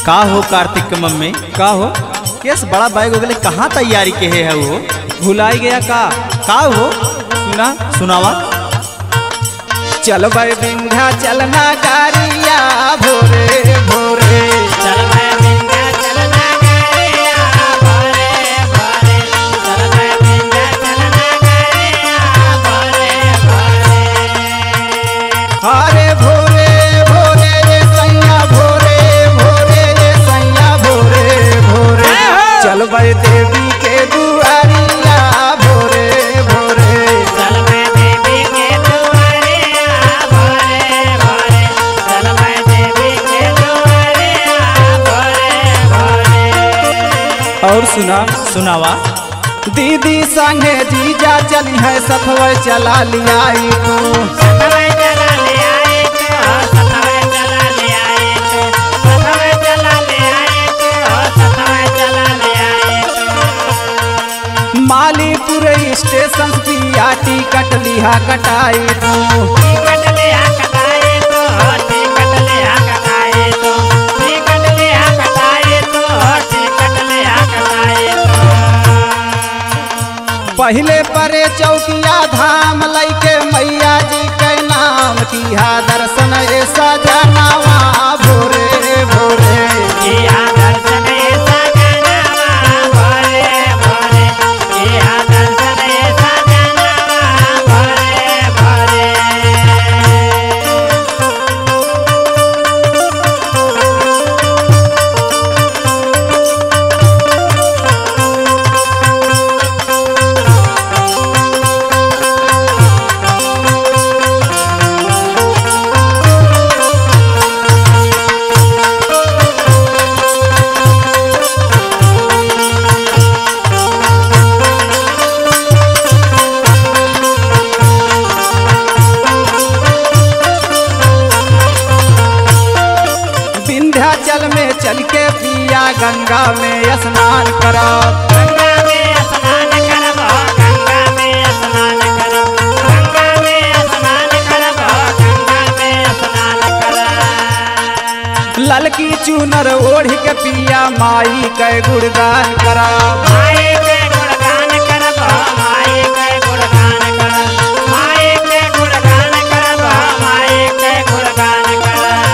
का हो कार्तिक के मम्मी? का हो? केस बड़ा बैग हो गए, कहाँ तैयारी के है वो? भुलाई गया का हो? सुना सुनावा। चल भाई बिंध्या चलना गारिया भोरे भोरे, चल भाई बिंध्या चलना गारिया भोरे भोरे, चल भाई बिंध्या चलना गारिया भोरे भोरे। अरे भोरे भोरे रे सैया भोरे भोरे रे सैया भोरे भोरे, चल भाई देवी के दुआरिया भोरे भोरे, चल भाई देवी के दुआरिया भोरे भोरे, चल भाई देवी के दुआरिया भोरे भोरे। और सुनावा। दीदी संगे जीजा चली है सथवे चला लिया तू, सतवे चला ले आए तो, सतवे चला ले आए तो, सतवे चला ले आए तो, सतवे चला ले आए तो। मालीपुर स्टेशन पिया टिकट लिहा कटाई तू, टिकट लिहा कटाए तो, टिकट लिहा कटाए तो, टिकट लिहा कटाए तो, टिकट लिहा कटाए तो। पहले परे चौकिया धाम लैके मैया जी के नाम किया दर्शन ऐसा जनावा भोरे भोरे, किया दर्शन ऐसा जनावा भोरे भोरे, किया दर्शन ऐसा जनावा भोरे भोरे। विंध्याचल में चल के पिया गंगा में स्नान करा, गंगा में स्नान करब, गंगा में स्नान करब, गंगा में स्नान करब, गंगा में स्नान करब। ललकी चूनर ओढ़ के पिया माई के गुणगान करा, माई के गुणगान करब, माई के गुणगान करब, माई के गुणगान करब, माई के गुणगान करब।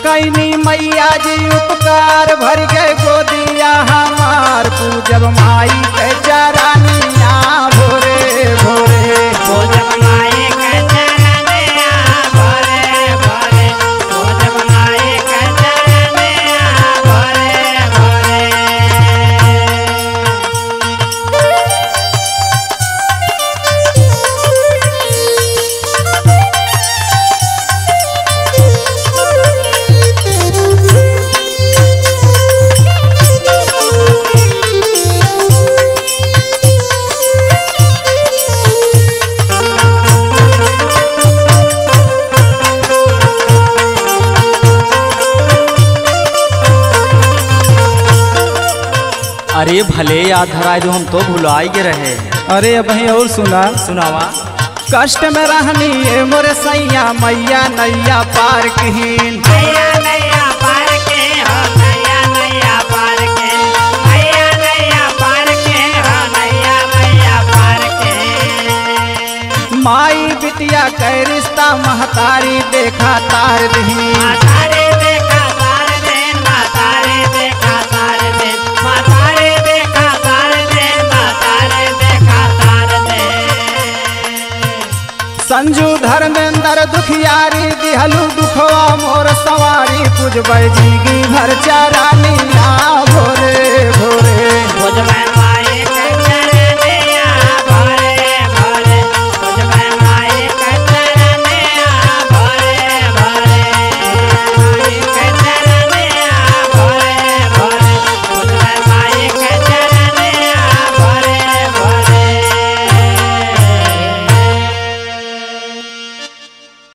कैनी मैया जी उपकार भर गए गोदिया हमार, पूजब माई के चरनिया भोरे भोरे, पूजब माई के चरनिया भोरे भोरे, पूजब माई के चरनिया भोरे भोरे। अरे भले याद धराए दो, हम तो भुलाई के रहे। अरे अब और सुनावा। कष्ट में रहनी ये मोरे सैया मैया नैया पार कहीन, नैया नैया पार के हो, नैया नैया पार के, नैया नैया पार के हो, नैया नैया पार के। माई बिटिया के रिश्ता महतारी देखा तार दही, मातारे देखा तार देन, मातारे देखा तार देन, मातारे देखा तार देन, मातारे देखा तार देन। संजू धर्मेंद्र दुखियारी दिहलू दुखवा मोर सवारी, पूजबै जीगी भर चरानिया भोरे भोरे, पूजबै माई